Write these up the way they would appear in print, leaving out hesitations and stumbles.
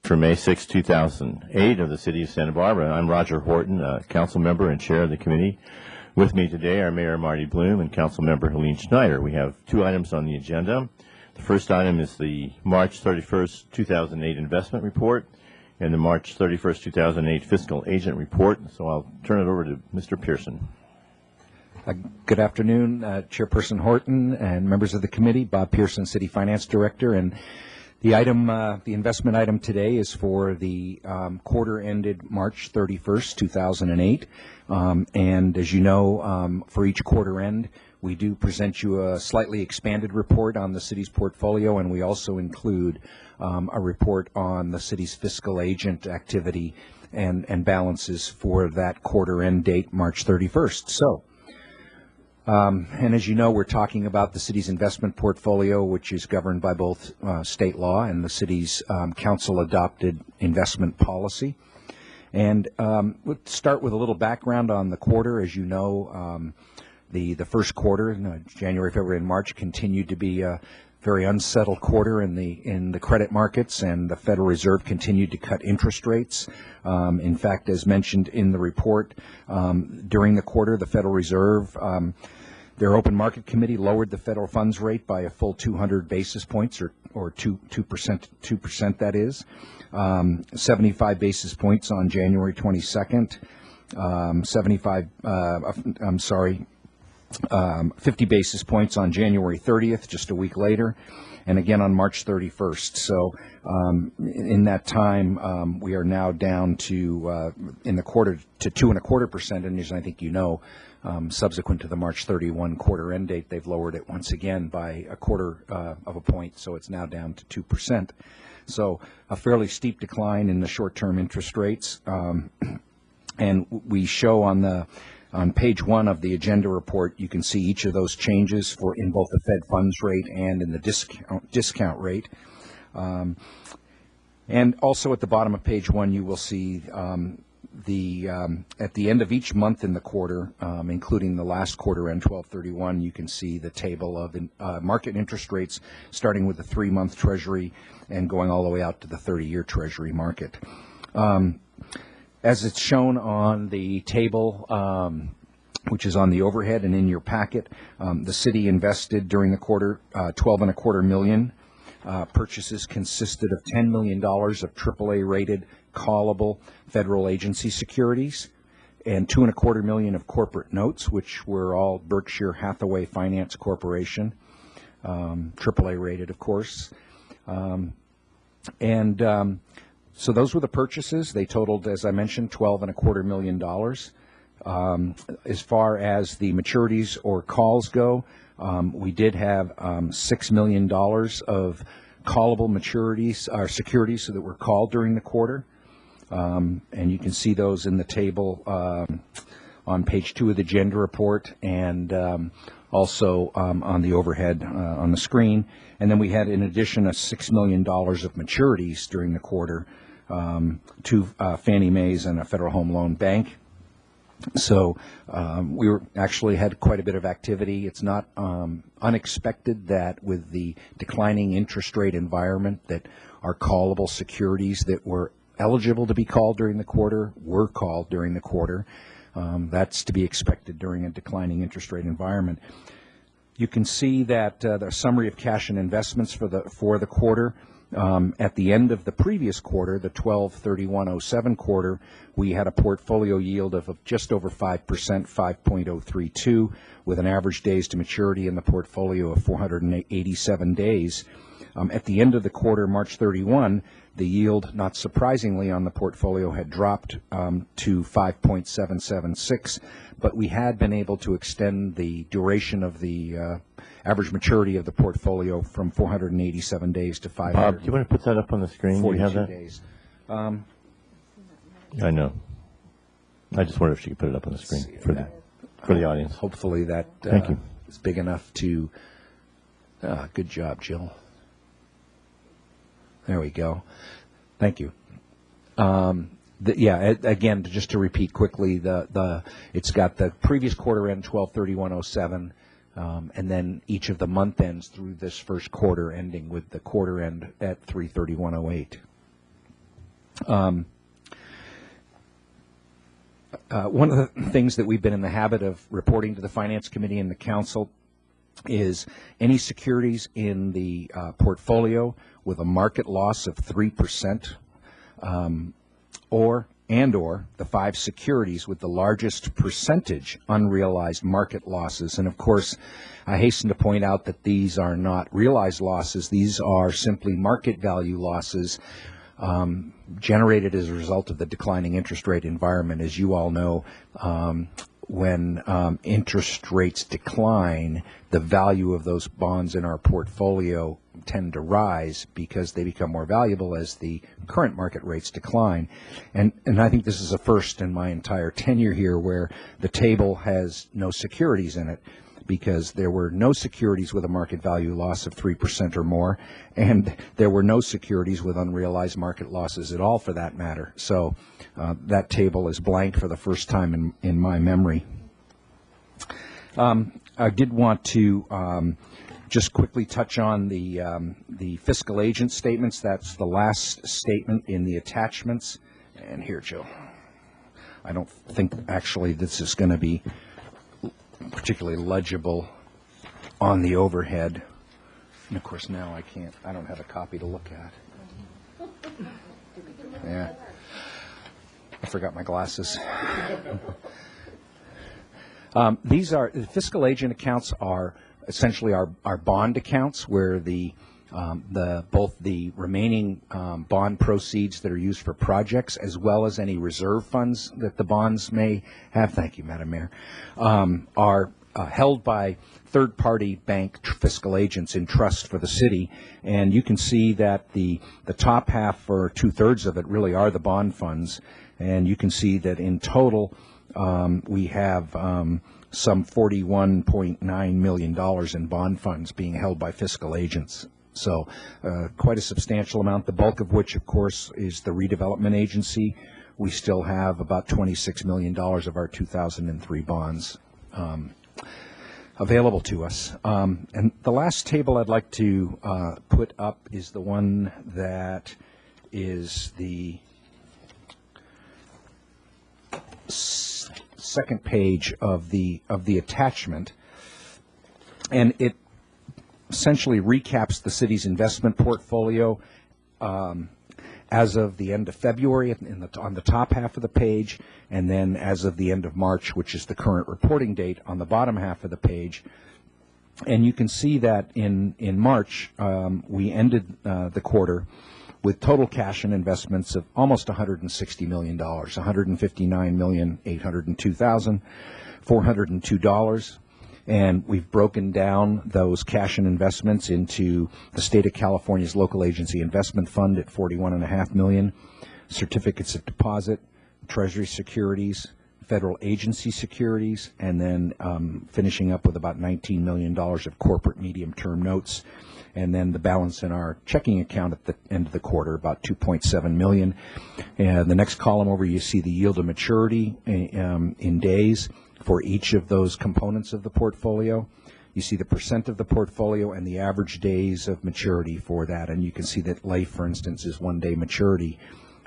For May 6, 2008 of the City of Santa Barbara. I'm Roger Horton, council member and chair of the committee. With me today are Mayor Marty Bloom and council member Helene Schneider. We have two items on the agenda. The first item is the March 31st, 2008 investment report and the March 31st, 2008 fiscal agent report. So I'll turn it over to Mr. Pearson. Good afternoon, Chairperson Horton and members of the committee. Bob Pearson, City Finance Director, and the item, the investment item today is for the quarter ended March 31st, 2008. And as you know, for each quarter end, we do present you a slightly expanded report on the city's portfolio, and we also include a report on the city's fiscal agent activity and balances for that quarter end date, March 31st. So. And as you know, we're talking about the city's investment portfolio, which is governed by both state law and the city's council-adopted investment policy. And we'll start with a little background on the quarter. As you know, the first quarter, January, February, and March, continued to be a very unsettled quarter in the credit markets, and the Federal Reserve continued to cut interest rates. In fact, as mentioned in the report, during the quarter, the Federal Reserve, their open market committee lowered the federal funds rate by a full 200 basis points, or 2%, that is. 75 basis points on January 22nd, 50 basis points on January 30th, just a week later, and again on March 31st. So in that time, we are now down to, in the quarter, to 2.25%, and as I think you know, subsequent to the March 31 quarter end date, they've lowered it once again by a quarter of a point, so it's now down to 2%. So a fairly steep decline in the short-term interest rates, and we show on page 1 of the agenda report, you can see each of those changes in both the Fed funds rate and in the discount rate. And also at the bottom of page 1, you will see at the end of each month in the quarter, including the last quarter end, 12/31, you can see the table of market interest rates, starting with the 3-month Treasury and going all the way out to the 30-year Treasury market. As it's shown on the table, which is on the overhead and in your packet, the city invested during the quarter $12.25 million. Purchases consisted of $10 million of AAA-rated callable federal agency securities and $2.25 million of corporate notes, which were all Berkshire Hathaway Finance Corporation, AAA-rated, of course. So those were the purchases. They totaled, as I mentioned, $12.25 million. As far as the maturities or calls go, we did have $6 million of callable maturities or securities that were called during the quarter, and you can see those in the table on page 2 of the agenda report, and also on the overhead on the screen. And then we had, in addition, $6 million of maturities during the quarter to Fannie Mae's and a Federal Home Loan Bank. So we actually had quite a bit of activity. It's not unexpected that with the declining interest rate environment that our callable securities that were eligible to be called during the quarter were called during the quarter. That's to be expected during a declining interest rate environment. You can see that the summary of cash and investments for the quarter. At the end of the previous quarter, the 12/31/07 quarter, we had a portfolio yield of just over 5%, 5.032, with an average days to maturity in the portfolio of 487 days. At the end of the quarter, March 31, the yield, not surprisingly, on the portfolio had dropped to 5.776, but we had been able to extend the duration of the average maturity of the portfolio from 487 days to 542 Bob, do you want to put that up on the screen? Do you have that? Days. I know. I just wondered if she could put it up on the screen for the audience. Hopefully that Thank you. is big enough to. Good job, Jill. There we go. Thank you. Again, just to repeat quickly, it's got the previous quarter end 12/31/07, and then each of the month ends through this first quarter, ending with the quarter end at 3/31/08. One of the things that we've been in the habit of reporting to the Finance Committee and the Council is any securities in the portfolio with a market loss of 3%, or the 5 securities with the largest percentage unrealized market losses. And of course, I hasten to point out that these are not realized losses. These are simply market value losses generated as a result of the declining interest rate environment. As you all know, when interest rates decline, the value of those bonds in our portfolio tend to rise because they become more valuable as the current market rates decline. And I think this is a first in my entire tenure here where the table has no securities in it, because there were no securities with a market value loss of 3% or more, and there were no securities with unrealized market losses at all, for that matter. So that table is blank for the first time in my memory. I did want to just quickly touch on the fiscal agent statements. That's the last statement in the attachments. And here, Joe, I don't think actually this is going to be particularly legible on the overhead. And of course now I don't have a copy to look at. Yeah. I forgot my glasses. These are the fiscal agent accounts are essentially our bond accounts, where both the remaining bond proceeds that are used for projects, as well as any reserve funds that the bonds may have, thank you, Madam Mayor, are held by third-party bank fiscal agents in trust for the city. And you can see that the top half, or 2/3 of it, really are the bond funds. And you can see that in total we have some $41.9 million in bond funds being held by fiscal agents. So quite a substantial amount, the bulk of which, of course, is the redevelopment agency. We still have about $26 million of our 2003 bonds available to us. And the last table I'd like to put up is the one that is the second page of the attachment, and it essentially recaps the city's investment portfolio as of the end of February on the top half of the page, and then as of the end of March, which is the current reporting date, on the bottom half of the page. And you can see that in March, we ended the quarter with total cash and investments of almost $160 million, $159,802,402. And we've broken down those cash and investments into the State of California's Local Agency Investment Fund at $41.5 million, certificates of deposit, Treasury securities, federal agency securities, and then finishing up with about $19 million of corporate medium-term notes, and then the balance in our checking account at the end of the quarter, about $2.7 million. And the next column over, you see the yield to maturity in days for each of those components of the portfolio. You see the percent of the portfolio and the average days of maturity for that. And you can see that life, for instance, is 1 day maturity.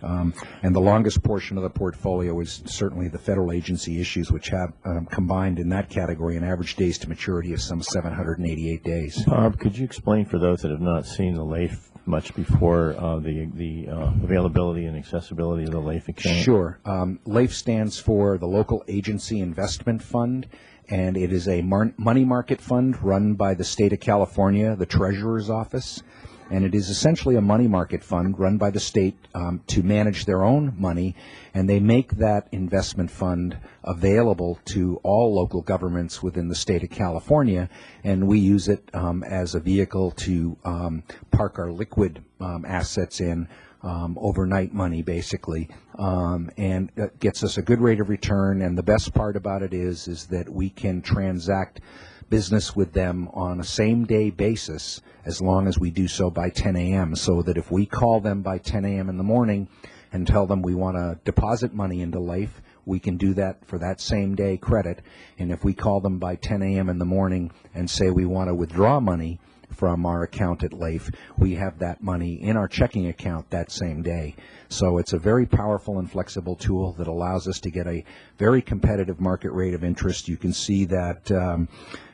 And the longest portion of the portfolio is certainly the federal agency issues, which have combined in that category an average days to maturity of some 788 days. Bob, could you explain for those that have not seen the LAIF much before the availability and accessibility of the LAIF account? Sure. LAIF stands for the Local Agency Investment Fund, and it is a money market fund run by the State of California, the Treasurer's Office. And it is essentially a money market fund run by the state to manage their own money, and they make that investment fund available to all local governments within the state of California, and we use it as a vehicle to park our liquid assets in, overnight money basically, and that gets us a good rate of return. And the best part about it is that we can transact business with them on a same-day basis as long as we do so by 10 a.m. So that if we call them by 10 a.m. in the morning and tell them we want to deposit money into LAIF, we can do that for that same-day credit. And if we call them by 10 a.m. in the morning and say we want to withdraw money, from our account at LAIF, we have that money in our checking account that same day. So it's a very powerful and flexible tool that allows us to get a very competitive market rate of interest. You can see that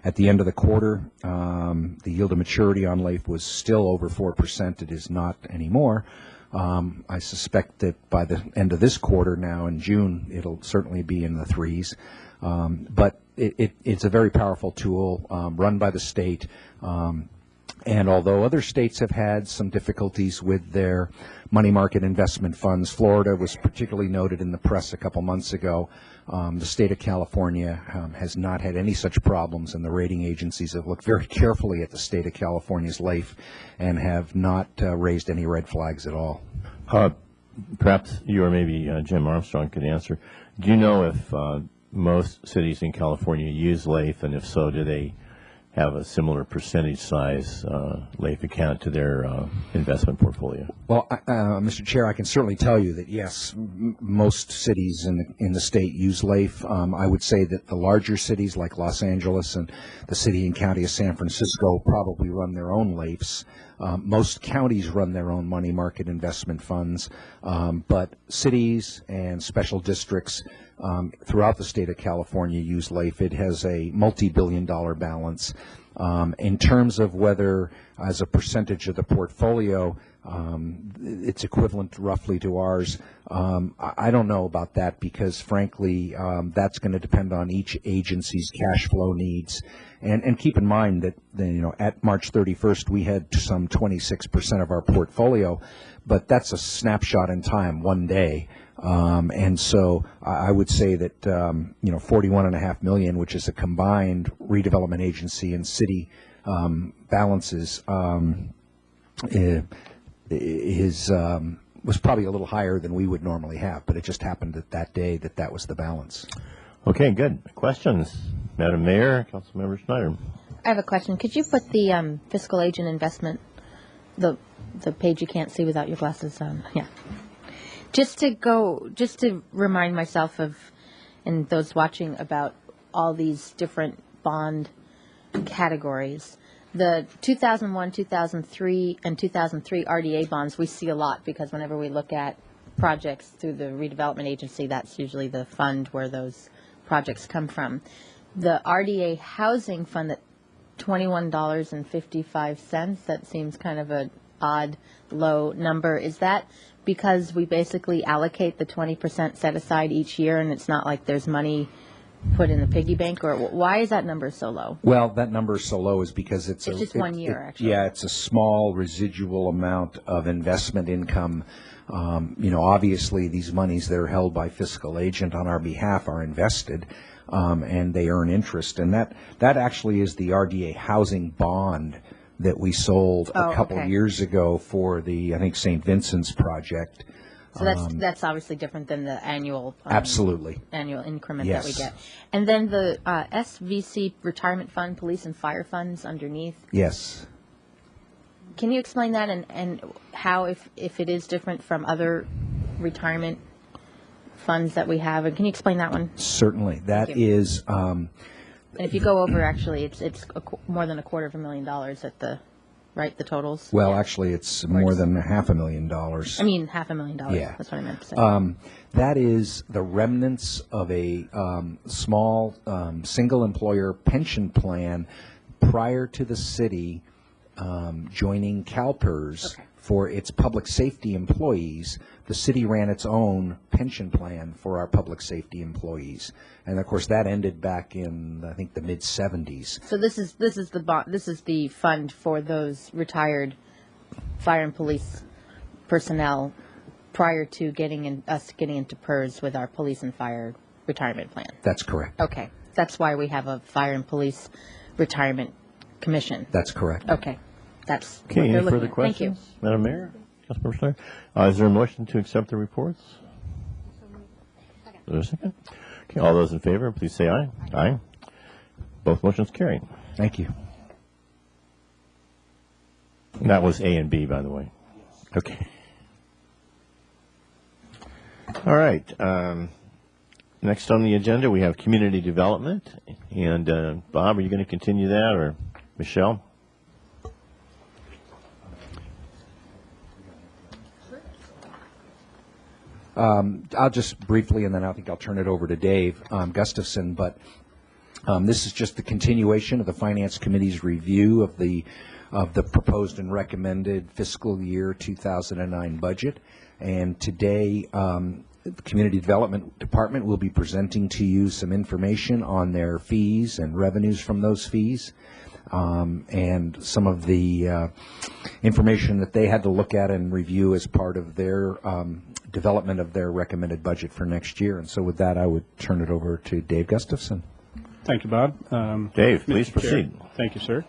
at the end of the quarter, the yield to maturity on LAIF was still over 4%. It is not anymore. I suspect that by the end of this quarter now in June, it'll certainly be in the threes. But it's a very powerful tool run by the state. And although other states have had some difficulties with their money market investment funds, Florida was particularly noted in the press a couple months ago. The state of California has not had any such problems, and the rating agencies have looked very carefully at the state of California's LAIF and have not raised any red flags at all. Perhaps you or maybe Jim Armstrong could answer. Do you know if most cities in California use LAIF, and if so, do they have a similar percentage size LAIF account to their investment portfolio? Well, Mr. Chair, I can certainly tell you that, yes, most cities in the state use LAIF. I would say that the larger cities like Los Angeles and the city and county of San Francisco probably run their own LAIFs. Most counties run their own money market investment funds, but cities and special districts throughout the state of California use LAIF. It has a multi-billion-dollar balance. In terms of whether, as a percentage of the portfolio, it's equivalent roughly to ours, I don't know about that because, frankly, that's going to depend on each agency's cash flow needs. And keep in mind that at March 31st we had some 26% of our portfolio, but that's a snapshot in time, one day. And so I would say that $41.5 million, which is a combined redevelopment agency and city balances, was probably a little higher than we would normally have, but it just happened that day that was the balance. Okay, good. Questions? Madam Mayor, Councilmember Schneider. I have a question. Could you put the fiscal agent investment, the page you can't see without your glasses on? Yeah. Just to remind myself of, and those watching, about all these different bond categories. The 2001, 2003, and 2003 RDA bonds we see a lot because whenever we look at projects through the redevelopment agency, that's usually the fund where those projects come from. The RDA housing fund, at $21.55, that seems kind of an odd low number. Is that because we basically allocate the 20% set aside each year and it's not like there's money put in the piggy bank, or why is that number so low? Well, that number is so low is because it's just 1 year, actually. Yeah, it's a small residual amount of investment income. Obviously these monies that are held by fiscal agent on our behalf are invested, and they earn interest. And that actually is the RDA housing bond that we sold a couple years ago for the, I think, St. Vincent's project. So that's obviously different than the annual absolutely annual increment yes. that we get. And then the SVC retirement fund, police and fire funds underneath. Yes. Can you explain that and how, if it is different from other retirement funds that we have? And can you explain that one? Certainly. That is. And if you go over, actually, it's more than $250,000 at the. Right, the totals? Well, actually, it's more than $500,000. I mean, $500,000. Yeah. That's what I meant to say. That is the remnants of a small single-employer pension plan prior to the city joining CalPERS for its public safety employees. The city ran its own pension plan for our public safety employees, and of course that ended back in, I think, the mid '70s. So this is the fund for those retired fire and police personnel prior to getting into PERS with our police and fire retirement plan. That's correct. Okay, that's why we have a fire and police retirement commission. That's correct. Okay, that's Okay. what they're Any further looking at. questions, Thank you. Madam Mayor, Councilmember Schneider? Is there a motion to accept the reports? Is there a second? Okay. All those in favor, please say aye. Aye. Both motions carried. Thank you. That was A and B, by the way. Okay. All right. Next on the agenda, we have community development. And Bob, are you going to continue that, or Michelle? I'll just briefly, and then I think I'll turn it over to Dave Gustafson, but this is just the continuation of the Finance Committee's review of the proposed and recommended fiscal year 2009 budget. And today, the Community Development Department will be presenting to you some information on their fees and revenues from those fees, and some of the information that they had to look at and review as part of their development of their recommended budget for next year. And so with that, I would turn it over to Dave Gustafson. Thank you, Bob. Dave, please Mr. proceed. Chair. Thank you, sir.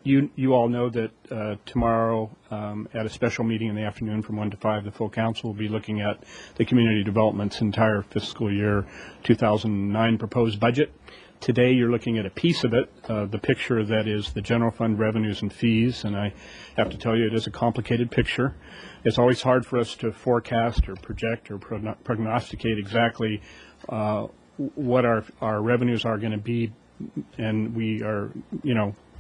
You all know that tomorrow at a special meeting in the afternoon from 1 to 5, the full council will be looking at the community development's entire fiscal year 2009 proposed budget. Today you're looking at a piece of it, the picture that is the general fund revenues and fees, and I have to tell you it is a complicated picture. It's always hard for us to forecast or project or prognosticate exactly what our revenues are going to be, and we are,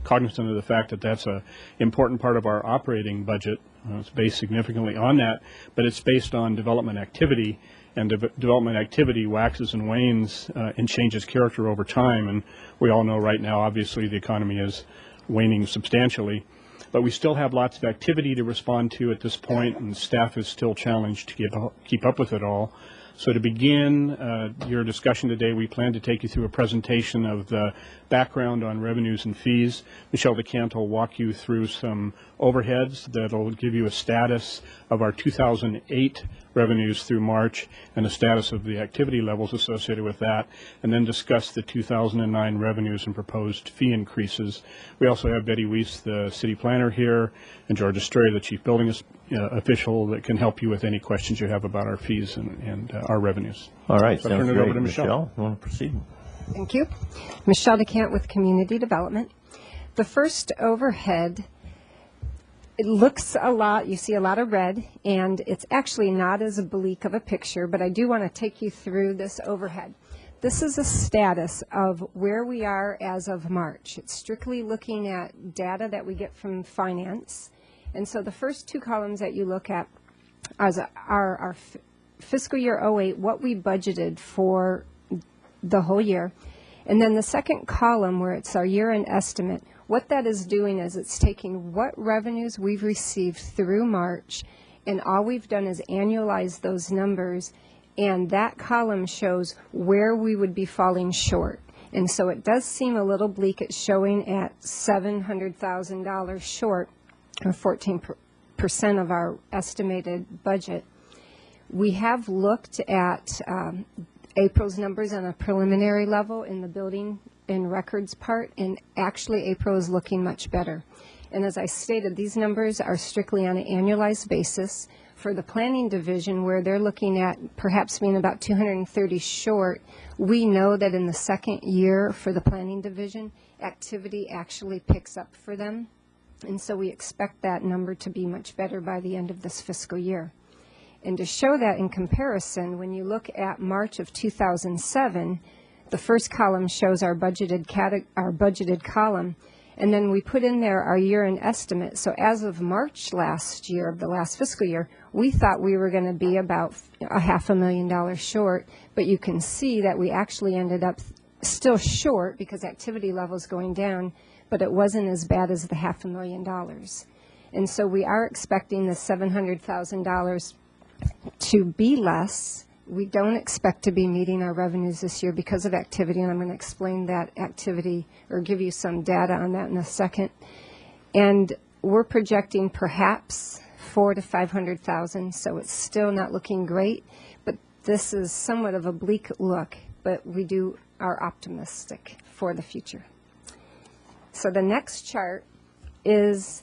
cognizant of the fact that that's an important part of our operating budget. It's based significantly on that, but it's based on development activity, and development activity waxes and wanes and changes character over time, and we all know right now, obviously, the economy is waning substantially. But we still have lots of activity to respond to at this point, and staff is still challenged to keep up with it all. So to begin your discussion today, we plan to take you through a presentation of the background on revenues and fees. Michelle DeCant will walk you through some overheads that will give you a status of our 2008 revenues through March and a status of the activity levels associated with that, and then discuss the 2009 revenues and proposed fee increases. We also have Betty Weiss, the city planner, here, and Georgia Stray, the chief building official, that can help you with any questions you have about our fees and our revenues. All right, So sounds I'll turn it great. over to Michelle. You want to proceed? Thank you. Michelle DeCant with Community Development. The first overhead, it looks a lot, you see a lot of red, and it's actually not as bleak of a picture, but I do want to take you through this overhead. This is a status of where we are as of March. It's strictly looking at data that we get from finance. And so the first two columns that you look at are our fiscal year 08, what we budgeted for the whole year. And then the second column, where it's our year-end estimate, what that is doing is it's taking what revenues we've received through March, and all we've done is annualize those numbers, and that column shows where we would be falling short. And so it does seem a little bleak. It's showing at $700,000 short, or 14% of our estimated budget. We have looked at April's numbers on a preliminary level in the building and records part, and actually April is looking much better. And as I stated, these numbers are strictly on an annualized basis. For the planning division, where they're looking at perhaps being about 230 short, we know that in the second year for the planning division, activity actually picks up for them. And so we expect that number to be much better by the end of this fiscal year. And to show that in comparison, when you look at March of 2007, the first column shows our budgeted column, and then we put in there our year-end estimate. So as of March last year, of the last fiscal year, we thought we were going to be about $500,000 short, but you can see that we actually ended up still short because activity levels going down, but it wasn't as bad as the $500,000. And so we are expecting the $700,000 to be less. We don't expect to be meeting our revenues this year because of activity, and I'm going to explain that activity or give you some data on that in a second. And we're projecting perhaps $400,000 to $500,000, so it's still not looking great, but this is somewhat of a bleak look, but we are optimistic for the future. So the next chart is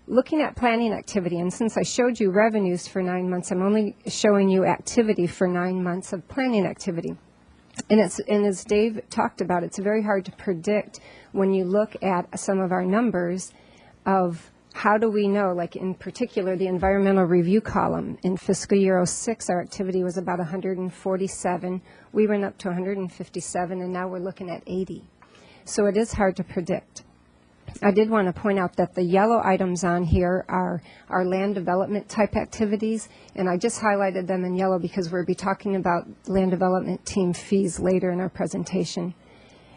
looking at planning activity, and since I showed you revenues for 9 months, I'm only showing you activity for 9 months of planning activity. And as Dave talked about, it's very hard to predict when you look at some of our numbers of how do we know, like in particular the environmental review column. In fiscal year 06, our activity was about 147. We went up to 157, and now we're looking at 80. So it is hard to predict. I did want to point out that the yellow items on here are our land development type activities, and I just highlighted them in yellow because we'll be talking about land development team fees later in our presentation.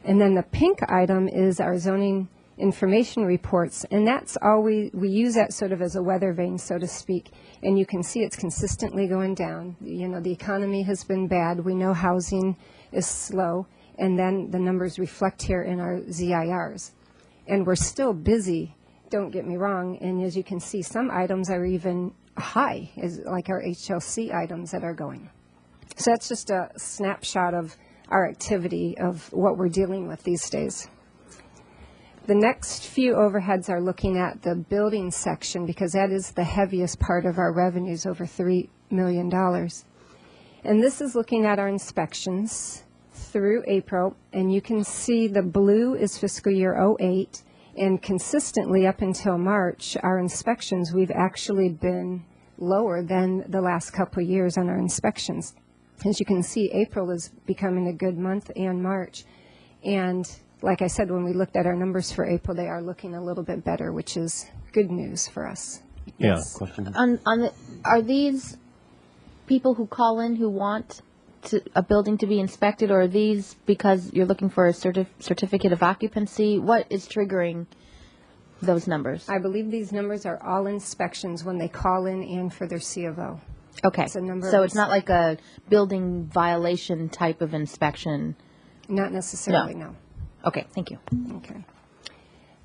And then the pink item is our zoning information reports, and that's all we use that sort of as a weather vane, so to speak. And you can see it's consistently going down. You know, the economy has been bad. We know housing is slow, and then the numbers reflect here in our ZIRs. And we're still busy, don't get me wrong, and as you can see, some items are even high, like our HLC items that are going. So that's just a snapshot of our activity, of what we're dealing with these days. The next few overheads are looking at the building section because that is the heaviest part of our revenues, over $3 million. And this is looking at our inspections through April, and you can see the blue is fiscal year 08, and consistently up until March, our inspections, we've actually been lower than the last couple of years on our inspections. As you can see, April is becoming a good month, and March. And like I said, when we looked at our numbers for April, they are looking a little bit better, which is good news for us. Yeah, Yes. question? Are these people who call in who want a building to be inspected, or are these because you're looking for a certificate of occupancy? What is triggering those numbers? I believe these numbers are all inspections when they call in and for their C of O. Okay, It's a number so of it's not like a building violation type of inspection? Not necessarily, no. Okay, thank you. Okay.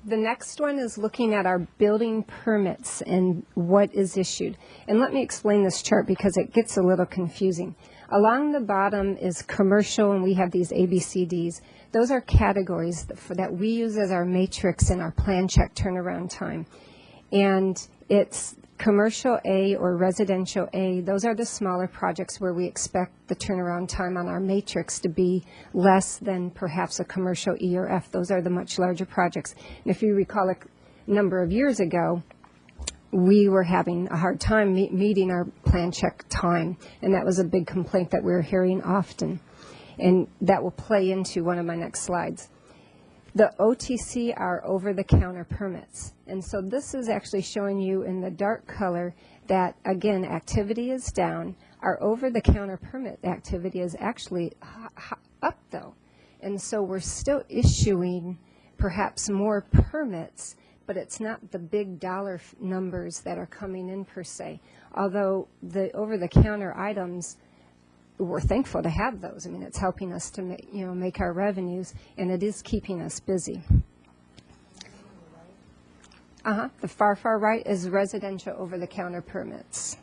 The next one is looking at our building permits and what is issued. And let me explain this chart because it gets a little confusing. Along the bottom is commercial, and we have these ABCDs. Those are categories that we use as our matrix in our plan check turnaround time. And it's commercial A or residential A. Those are the smaller projects where we expect the turnaround time on our matrix to be less than perhaps a commercial E or F. Those are the much larger projects. And if you recall a number of years ago, we were having a hard time meeting our plan check time, and that was a big complaint that we were hearing often. And that will play into one of my next slides. The OTC are over-the-counter permits. And so this is actually showing you in the dark color that, again, activity is down. Our over-the-counter permit activity is actually up, though. And so we're still issuing perhaps more permits, but it's not the big dollar numbers that are coming in per se. Although the over-the-counter items, we're thankful to have those. I mean, it's helping us to make our revenues, and it is keeping us busy. The far right is residential over-the-counter permits.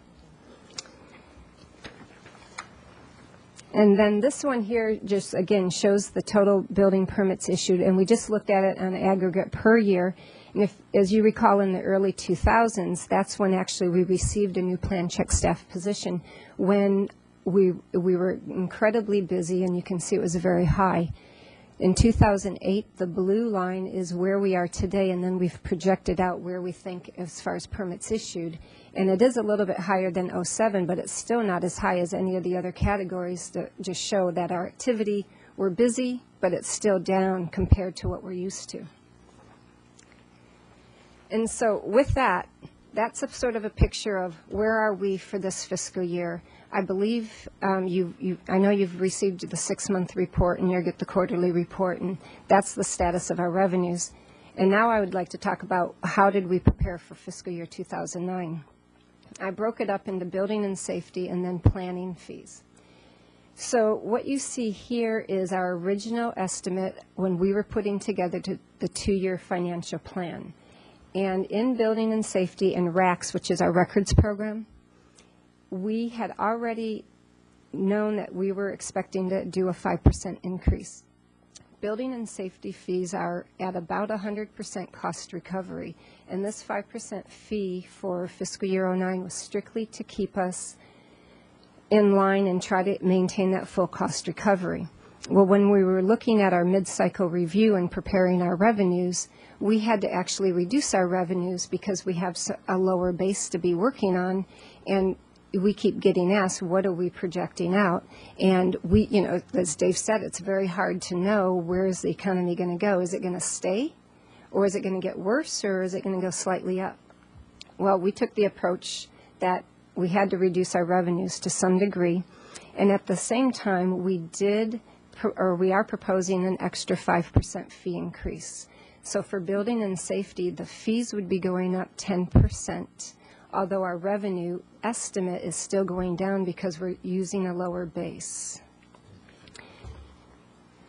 And then this one here just, again, shows the total building permits issued, and we just looked at it on aggregate per year. And if, as you recall, in the early 2000s, that's when actually we received a new plan check staff position when we were incredibly busy, and you can see it was very high. In 2008, the blue line is where we are today, and then we've projected out where we think as far as permits issued. And it is a little bit higher than 07, but it's still not as high as any of the other categories that just show that our activity, we're busy, but it's still down compared to what we're used to. And so with that, that's a sort of a picture of where are we for this fiscal year. I believe I know you've received the 6-month report, and you'll get the quarterly report, and that's the status of our revenues. And now I would like to talk about how did we prepare for fiscal year 2009. I broke it up into building and safety and then planning fees. So what you see here is our original estimate when we were putting together the 2-year financial plan. And in building and safety and RACS, which is our records program, we had already known that we were expecting to do a 5% increase. Building and safety fees are at about 100% cost recovery, and this 5% fee for fiscal year 09 was strictly to keep us in line and try to maintain that full cost recovery. Well, when we were looking at our mid-cycle review and preparing our revenues, we had to actually reduce our revenues because we have a lower base to be working on, and we keep getting asked, what are we projecting out? And we, as Dave said, it's very hard to know where is the economy going to go. Is it going to stay, Or is it going to get worse, or is it going to go slightly up? Well, we took the approach that we had to reduce our revenues to some degree, and at the same time, we are proposing an extra 5% fee increase. So for building and safety, the fees would be going up 10%, although our revenue estimate is still going down because we're using a lower base.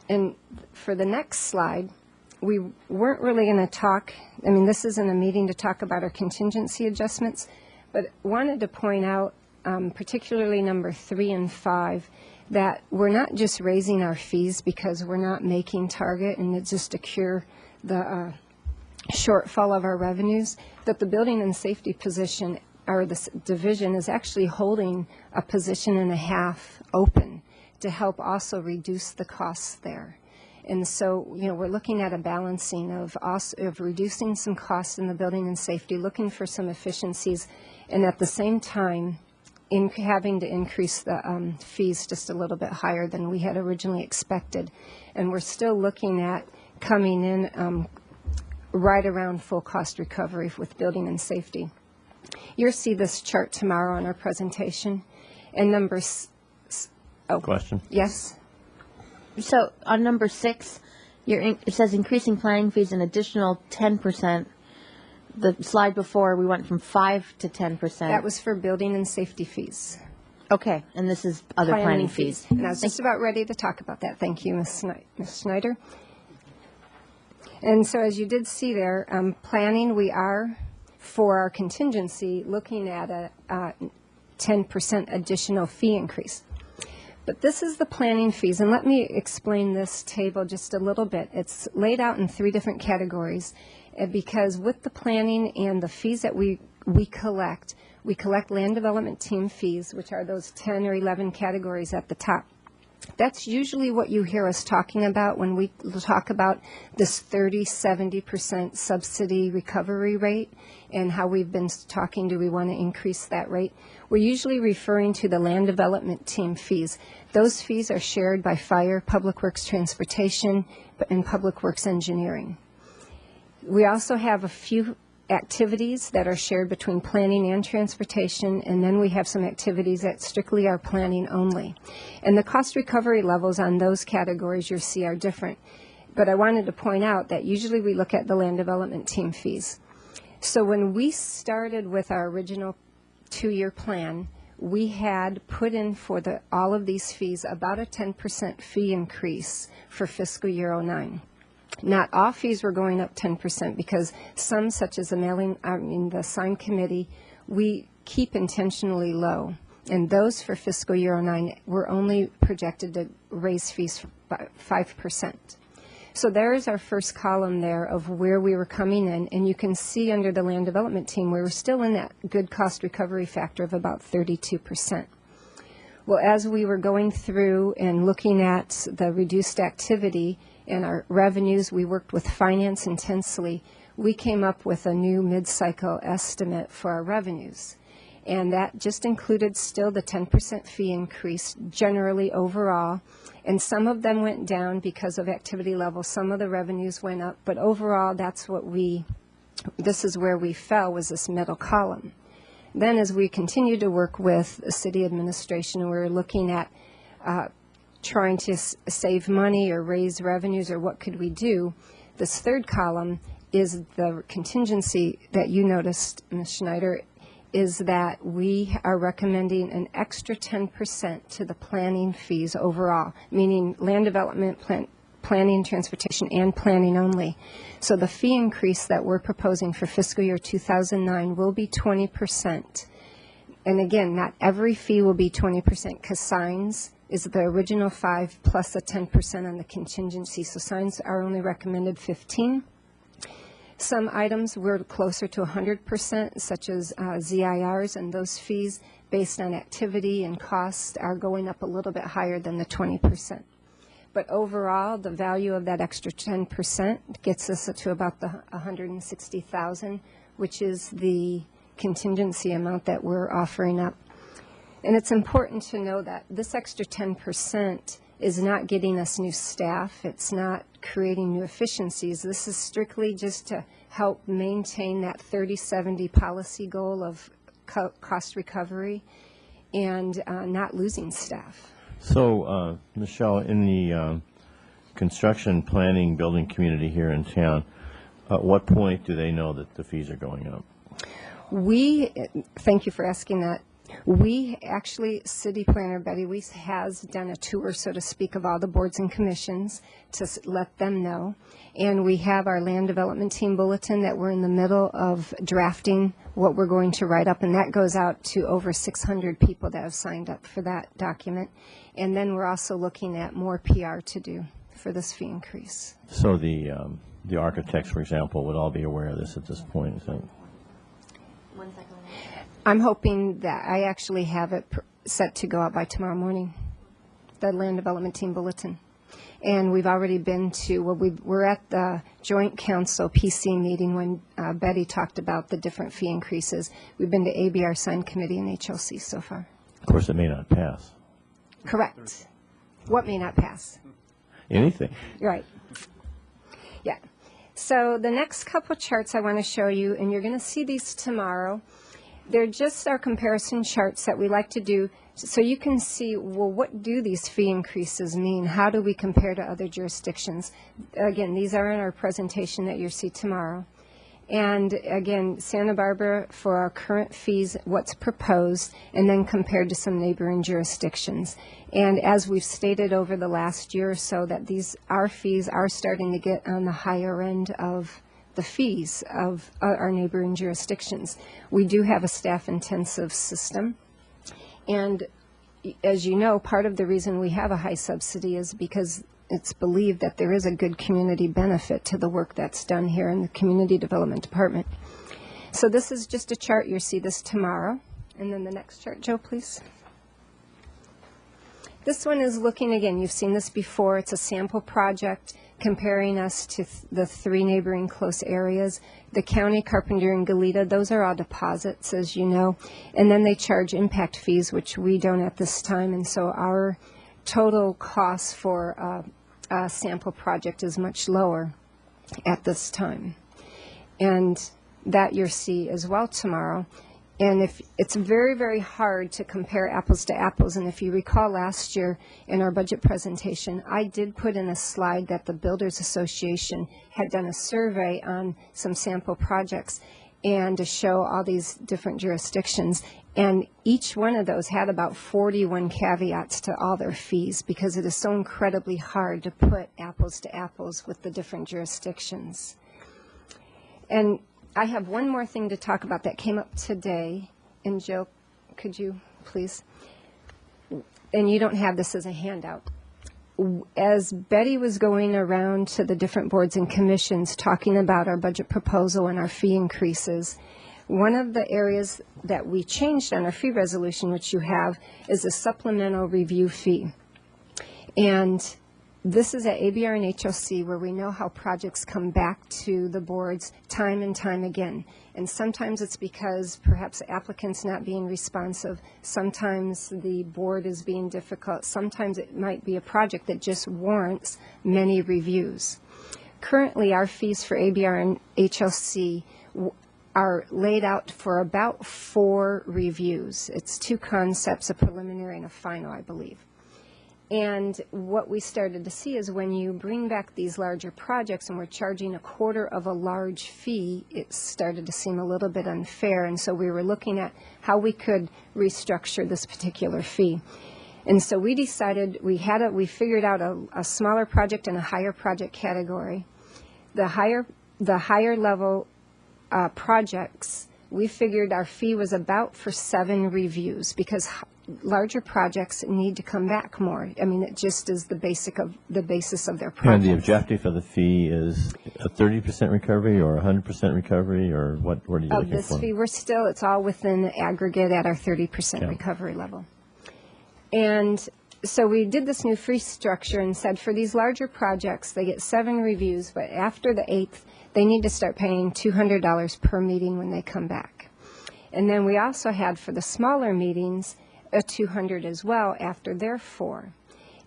And for the next slide, we weren't really going to talk, I mean, this isn't a meeting to talk about our contingency adjustments, but wanted to point out, particularly number 3 and 5, that we're not just raising our fees because we're not making target and it's just to cure the shortfall of our revenues, that the building and safety position, or this division, is actually holding a position and a half open to help also reduce the costs there. And so, you know, we're looking at a balancing of reducing some costs in the building and safety, looking for some efficiencies, and at the same time, in having to increase the fees just a little bit higher than we had originally expected. And we're still looking at coming in right around full cost recovery with building and safety. You'll see this chart tomorrow in our presentation. And Question? Yes? So on number 6, it says increasing planning fees an additional 10%. The slide before, we went from 5 to 10%. That was for building and safety fees. Okay, and this is other planning fees. And I was just about ready to talk about that. Thank you, Ms. Schneider. And so as you did see there, planning, we are, for our contingency, looking at a 10% additional fee increase. But this is the planning fees, and let me explain this table just a little bit. It's laid out in 3 different categories, because with the planning and the fees that we collect land development team fees, which are those 10 or 11 categories at the top. That's usually what you hear us talking about when we talk about this 30-70% subsidy recovery rate and how we've been talking, do we want to increase that rate? We're usually referring to the land development team fees. Those fees are shared by fire, public works transportation, and public works engineering. We also have a few activities that are shared between planning and transportation, and then we have some activities that strictly are planning only. And the cost recovery levels on those categories you'll see are different. But I wanted to point out that usually we look at the land development team fees. So when we started with our original 2-year plan, we had put in for all of these fees about a 10% fee increase for fiscal year 09. Not all fees were going up 10% because some, such as the sign committee, we keep intentionally low. And those for fiscal year 09 were only projected to raise fees by 5%. So there is our first column there of where we were coming in. And you can see under the land development team, we were still in that good cost recovery factor of about 32%. Well, as we were going through and looking at the reduced activity and our revenues, we worked with finance intensely. We came up with a new mid-cycle estimate for our revenues. And that just included still the 10% fee increase generally overall. And some of them went down because of activity level. Some of the revenues went up. But overall, this is where we fell, was this middle column. Then as we continued to work with the city administration, and we were looking at trying to save money or raise revenues or what could we do, this third column is the contingency that you noticed, Ms. Schneider, is that we are recommending an extra 10% to the planning fees overall, meaning land development, planning, transportation, and planning only. So the fee increase that we're proposing for fiscal year 2009 will be 20%. And again, not every fee will be 20% because signs is the original 5 plus a 10% on the contingency. So signs are only recommended 15. Some items we're closer to 100%, such as ZIRs, and those fees based on activity and cost are going up a little bit higher than the 20%. But overall, the value of that extra 10% gets us to about the $160,000, which is the contingency amount that we're offering up. And it's important to know that this extra 10% is not getting us new staff. It's not creating new efficiencies. This is strictly just to help maintain that 30/70 policy goal of cost recovery and not losing staff. So, Michelle, in the construction planning building community here in town, at what point do they know that the fees are going up? Thank you for asking that. We actually, City Planner Betty Weiss has done a tour, so to speak, of all the boards and commissions to let them know. And we have our land development team bulletin that we're in the middle of drafting what we're going to write up, and that goes out to over 600 people that have signed up for that document. And then we're also looking at more PR to do for this fee increase. So the architects, for example, would all be aware of this at this point, is that? I'm hoping that I actually have it set to go out by tomorrow morning, the land development team bulletin. And we've already been to, we're at the joint council PC meeting when Betty talked about the different fee increases. We've been to ABR sign committee and HLC so far. Of course, it may not pass. Correct. What may not pass? Anything. Right. Yeah. So the next couple charts I want to show you, and you're going to see these tomorrow. They're just our comparison charts that we like to do so you can see, well, what do these fee increases mean? How do we compare to other jurisdictions? Again, these are in our presentation that you'll see tomorrow. And again, Santa Barbara for our current fees, what's proposed, and then compared to some neighboring jurisdictions. And as we've stated over the last year or so, that our fees are starting to get on the higher end of the fees of our neighboring jurisdictions. We do have a staff-intensive system, and as you know, part of the reason we have a high subsidy is because it's believed that there is a good community benefit to the work that's done here in the Community Development Department. So this is just a chart. You'll see this tomorrow. And then the next chart, Joe, please. This one is looking, again, you've seen this before. It's a sample project comparing us to the three neighboring close areas. The county, Carpenter, and Goleta, those are all deposits, as you know. And then they charge impact fees, which we don't at this time. And so our total cost for a sample project is much lower at this time. And that you'll see as well tomorrow. And if it's very, very hard to compare apples to apples. And if you recall last year in our budget presentation, I did put in a slide that the Builders Association had done a survey on some sample projects and to show all these different jurisdictions. And each one of those had about 41 caveats to all their fees because it is so incredibly hard to put apples to apples with the different jurisdictions. And I have one more thing to talk about that came up today. And Jill, could you please? And you don't have this as a handout. As Betty was going around to the different boards and commissions talking about our budget proposal and our fee increases, one of the areas that we changed on our fee resolution, which you have, is a supplemental review fee. And this is at ABR and HLC where we know how projects come back to the boards time and time again. And sometimes it's because perhaps the applicant's not being responsive. Sometimes the board is being difficult. Sometimes it might be a project that just warrants many reviews. Currently, our fees for ABR and HLC are laid out for about 4 reviews. It's 2 concepts, a preliminary and a final, I believe. And what we started to see is when you bring back these larger projects and we're charging a quarter of a large fee, it started to seem a little bit unfair. And so we were looking at how we could restructure this particular fee. And so we decided we figured out a smaller project and a higher project category. The higher level projects, we figured our fee was about for 7 reviews because larger projects need to come back more. I mean, it just is the basis of their project. And the objective of the fee is a 30% recovery or 100% recovery, or what are you looking for? Of this fee, it's all within the aggregate at our 30% recovery level. And so we did this new fee structure and said for these larger projects, they get 7 reviews, but after the 8th, they need to start paying $200 per meeting when they come back. And then we also had for the smaller meetings, a $200 as well after their 4.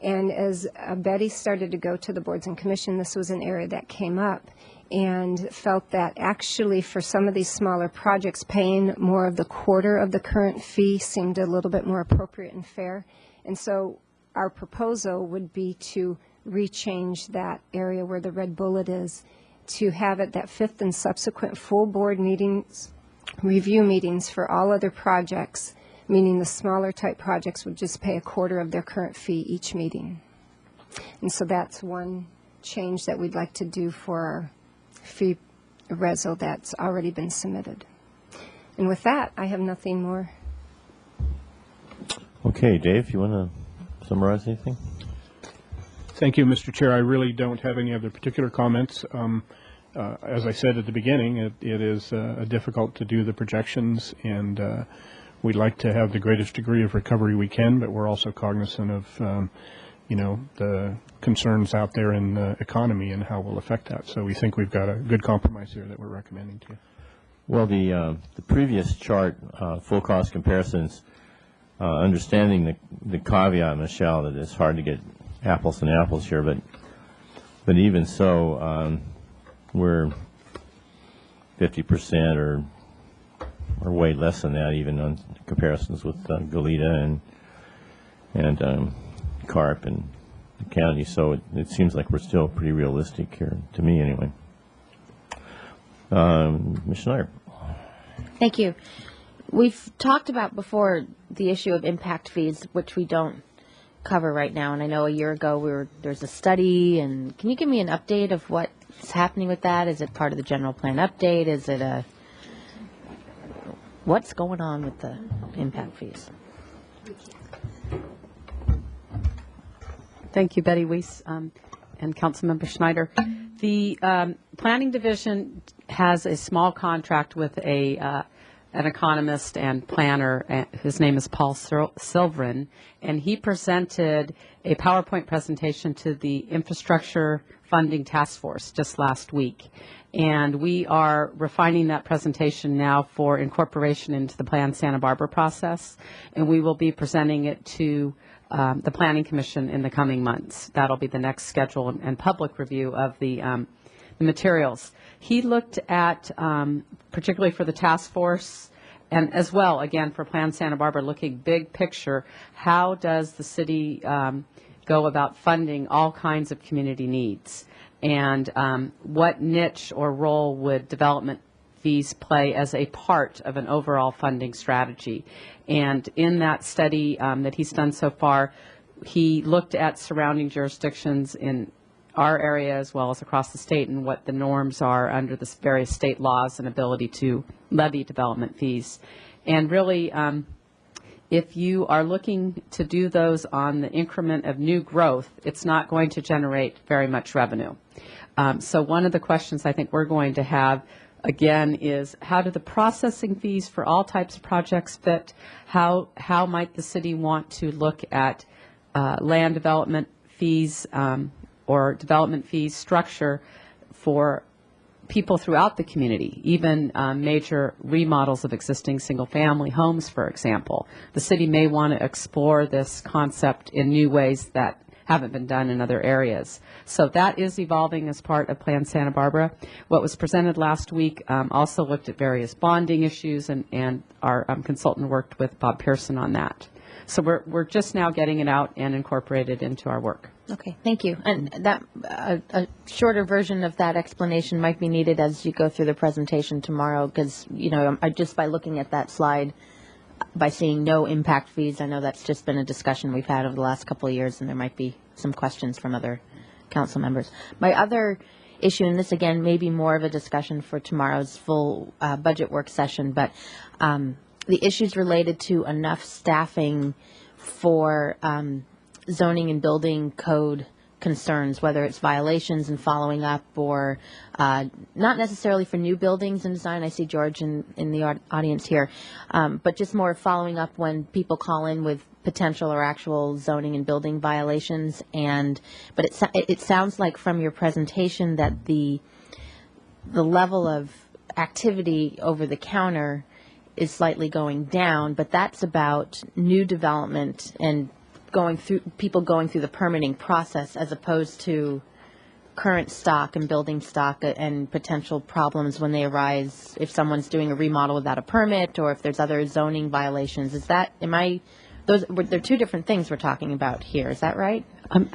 And as Betty started to go to the boards and commission, this was an area that came up, and felt that actually for some of these smaller projects, paying more of the quarter of the current fee seemed a little bit more appropriate and fair. And so our proposal would be to rechange that area where the red bullet is, to have it that fifth and subsequent full board meetings, review meetings for all other projects, meaning the smaller type projects would just pay a quarter of their current fee each meeting. And so that's one change that we'd like to do for our fee reso that's already been submitted. And with that, I have nothing more. Okay, Dave, you want to summarize anything? Thank you, Mr. Chair. I really don't have any other particular comments. As I said at the beginning, it is difficult to do the projections, and we'd like to have the greatest degree of recovery we can, but we're also cognizant of the concerns out there in the economy and how we'll affect that. So we think we've got a good compromise here that we're recommending to you. Well, the previous chart, full cost comparisons, understanding the caveat, Michelle, that it's hard to get apples and apples here, but even so, we're 50% or way less than that, even on comparisons with Goleta and CARP and the county. So it seems like we're still pretty realistic here, to me anyway. Ms. Schneider. Thank you. We've talked about before the issue of impact fees, which we don't cover right now. And I know a year ago there's a study. And can you give me an update of what's happening with that? Is it part of the general plan update? Is it what's going on with the impact fees? Thank you, Betty Weiss and Councilmember Schneider. The Planning Division has a small contract with an economist and planner. His name is Paul Silverin, and he presented a PowerPoint presentation to the Infrastructure Funding Task Force just last week. And we are refining that presentation now for incorporation into the Plan Santa Barbara process, and we will be presenting it to the Planning Commission in the coming months. That'll be the next schedule and public review of the materials. He looked at, particularly for the task force, and as well, again, for Plan Santa Barbara, looking big picture, how does the city go about funding all kinds of community needs? And what niche or role would development fees play as a part of an overall funding strategy? And in that study that he's done so far, he looked at surrounding jurisdictions in our area as well as across the state and what the norms are under the various state laws and ability to levy development fees. And really, if you are looking to do those on the increment of new growth, it's not going to generate very much revenue. So one of the questions I think we're going to have again is, how do the processing fees for all types of projects fit? How might the city want to look at land development fees or development fees structure for people throughout the community, even major remodels of existing single-family homes, for example? The city may want to explore this concept in new ways that haven't been done in other areas. So that is evolving as part of Plan Santa Barbara. What was presented last week also looked at various bonding issues, and our consultant worked with Bob Pearson on that. So we're just now getting it out and incorporated into our work. Okay, thank you. And that a shorter version of that explanation might be needed as you go through the presentation tomorrow, because just by looking at that slide, by seeing no impact fees, I know that's just been a discussion we've had over the last couple of years, and there might be some questions from other council members. My other issue, and this again may be more of a discussion for tomorrow's full budget work session, but the issues related to enough staffing for zoning and building code concerns, whether it's violations and following up, or not necessarily for new buildings and design. I see George in the audience here, but just more following up when people call in with potential or actual zoning and building violations. But it sounds like from your presentation that the level of activity over the counter is slightly going down, but that's about new development and people going through the permitting process as opposed to current stock and building stock and potential problems when they arise if someone's doing a remodel without a permit or if there's other zoning violations. They're two different things we're talking about here. Is that right?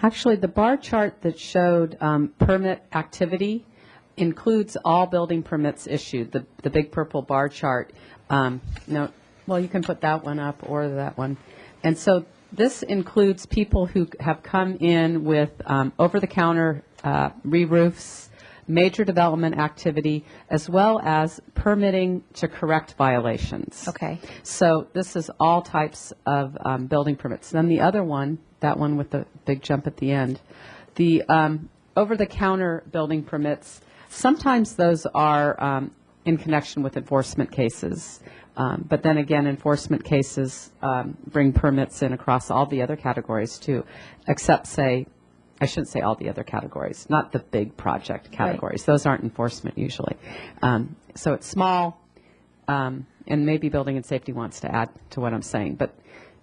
Actually, the bar chart that showed permit activity includes all building permits issued, the big purple bar chart. No, well, you can put that one up or that one. And so this includes people who have come in with over-the-counter re-roofs, major development activity, as well as permitting to correct violations. Okay. So this is all types of building permits. Then the other one, that one with the big jump at the end, the over-the-counter building permits, sometimes those are in connection with enforcement cases. But then again, enforcement cases bring permits in across all the other categories too, except I shouldn't say all the other categories, not the big project categories. Right. Those aren't enforcement usually. So it's small, and maybe building and safety wants to add to what I'm saying, but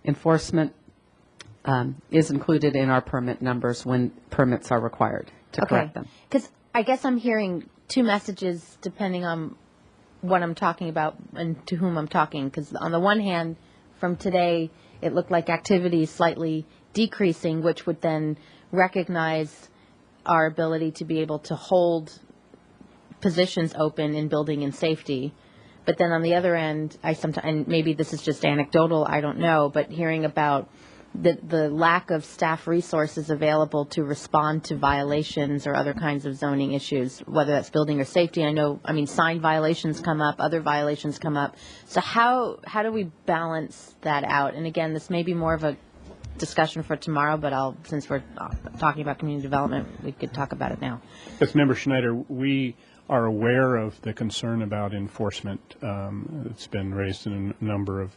enforcement is included in our permit numbers when permits are required to correct them. Because I guess I'm hearing two messages depending on what I'm talking about and to whom I'm talking. Because on the one hand, from today, it looked like activity is slightly decreasing, which would then recognize our ability to be able to hold positions open in building and safety. But then on the other end, and maybe this is just anecdotal, I don't know, but hearing about the lack of staff resources available to respond to violations or other kinds of zoning issues, whether that's building or safety. Sign violations come up, other violations come up. So how do we balance that out? And again, this may be more of a discussion for tomorrow, but since we're talking about community development, we could talk about it now. Yes, Member Schneider, we are aware of the concern about enforcement. It's been raised in a number of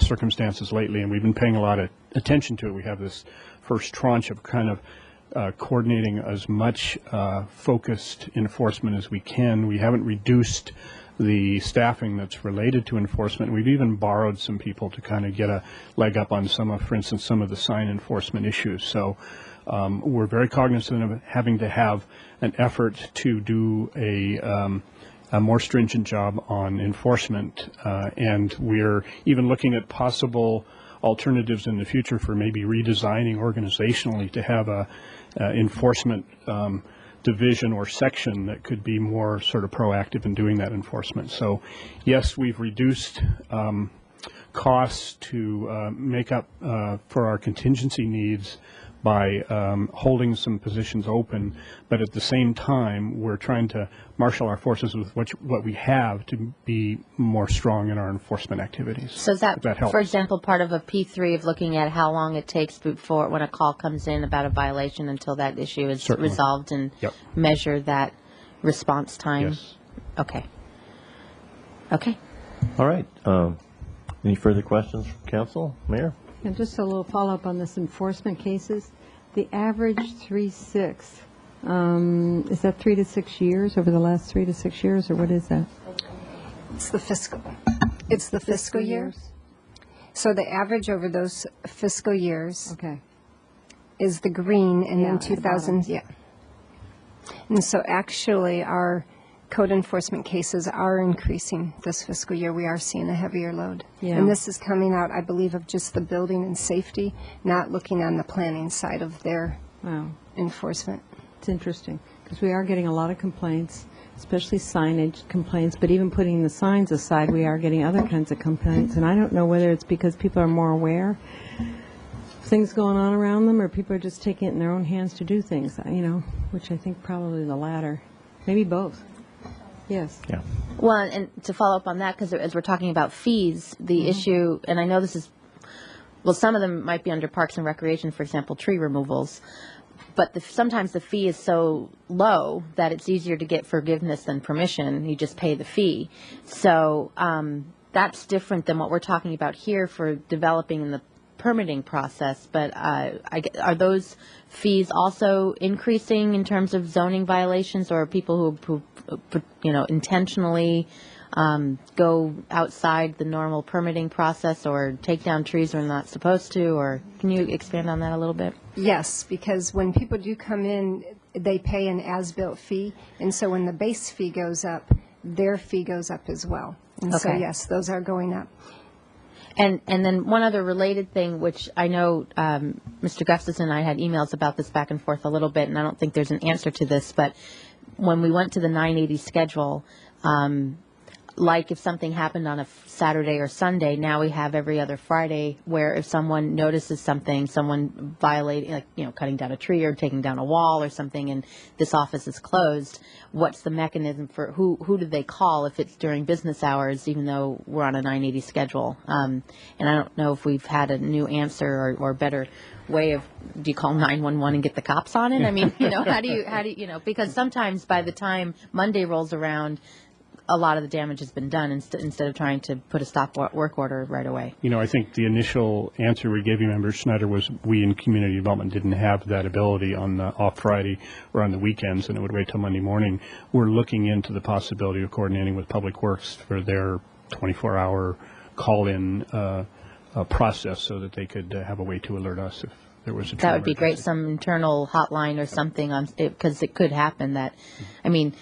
circumstances lately, and we've been paying a lot of attention to it. We have this first tranche of kind of coordinating as much focused enforcement as we can. We haven't reduced the staffing that's related to enforcement. We've even borrowed some people to kind of get a leg up on for instance, some of the sign enforcement issues. So we're very cognizant of having to have an effort to do a more stringent job on enforcement, and we're even looking at possible alternatives in the future for maybe redesigning organizationally to have a enforcement division or section that could be more sort of proactive in doing that enforcement. So yes, we've reduced costs to make up for our contingency needs by holding some positions open, but at the same time, we're trying to marshal our forces with what we have to be more strong in our enforcement activities. So is that helps. For example, part of a P3 of looking at how long it takes before when a call comes in about a violation until that issue is Certainly. resolved and Yep. measure that response time? Yes. Okay. All right. Any further questions from council? Mayor? And just a little follow-up on this enforcement cases. The average 3-6, is that 3 to 6 years, over the last 3 to 6 years, or what is that? It's the fiscal year. So the average over those fiscal years Okay. is the green, and Yeah, then at the 2000, bottom. yeah. And so actually, our code enforcement cases are increasing this fiscal year. We are seeing a heavier load. Yeah. And this is coming out, I believe, of just the building and safety, not looking on the planning side of their Wow. enforcement. It's interesting, because we are getting a lot of complaints, especially signage complaints, but even putting the signs aside, we are getting other kinds of complaints. And I don't know whether it's because people are more aware of things going on around them, or people are just taking it in their own hands to do things, which I think probably the latter. Maybe both. Yes. Yeah. Well, and to follow up on that, because as we're talking about fees, the issue, and I know this is, well, some of them might be under Parks and Recreation, for example, tree removals, but sometimes the fee is so low that it's easier to get forgiveness than permission. You just pay the fee. So that's different than what we're talking about here for developing in the permitting process, but are those fees also increasing in terms of zoning violations, or people who intentionally go outside the normal permitting process or take down trees when they're not supposed to? Or can you expand on that a little bit? Yes, because when people do come in, they pay an as-built fee, and so when the base fee goes up, their fee goes up as well. And so, Okay. yes, those are going up. And then one other related thing, which I know Mr. Gustafson and I had emails about this back and forth a little bit, and I don't think there's an answer to this, but when we went to the 980 schedule, like if something happened on a Saturday or Sunday, now we have every other Friday where if someone notices something, someone violating, like, cutting down a tree or taking down a wall or something, and this office is closed, what's the mechanism for who do they call if it's during business hours, even though we're on a 980 schedule? And I don't know if we've had a new answer or better way of, do you call 911 and get the cops on it? I mean, how do you, because sometimes by the time Monday rolls around, a lot of the damage has been done instead of trying to put a stop work order right away. I think the initial answer we gave you, Member Schneider, was we in community development didn't have that ability on the off Friday or on the weekends, and it would wait till Monday morning. We're looking into the possibility of coordinating with Public Works for their 24-hour call-in process so that they could have a way to alert us if there was a tree That would be great, emergency. some internal hotline or something, because it could happen that, I mean,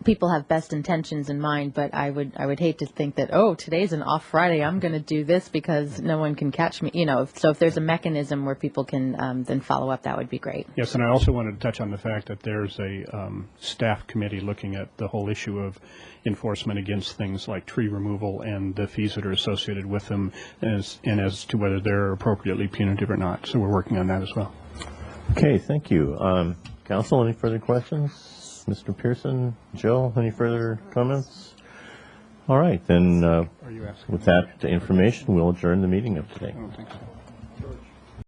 people have best intentions in mind, but I would hate to think that, today's an off Friday, I'm going to do this because no one can catch me. So if there's a mechanism where people can then follow up, that would be great. Yes, and I also wanted to touch on the fact that there's a staff committee looking at the whole issue of enforcement against things like tree removal and the fees that are associated with them, as to whether they're appropriately punitive or not. So we're working on that as well. Okay, thank you. Council, any further questions? Mr. Pearson, Jill, any further comments? All right, then Are you asking? with that information, we'll adjourn the meeting of today. I don't think so.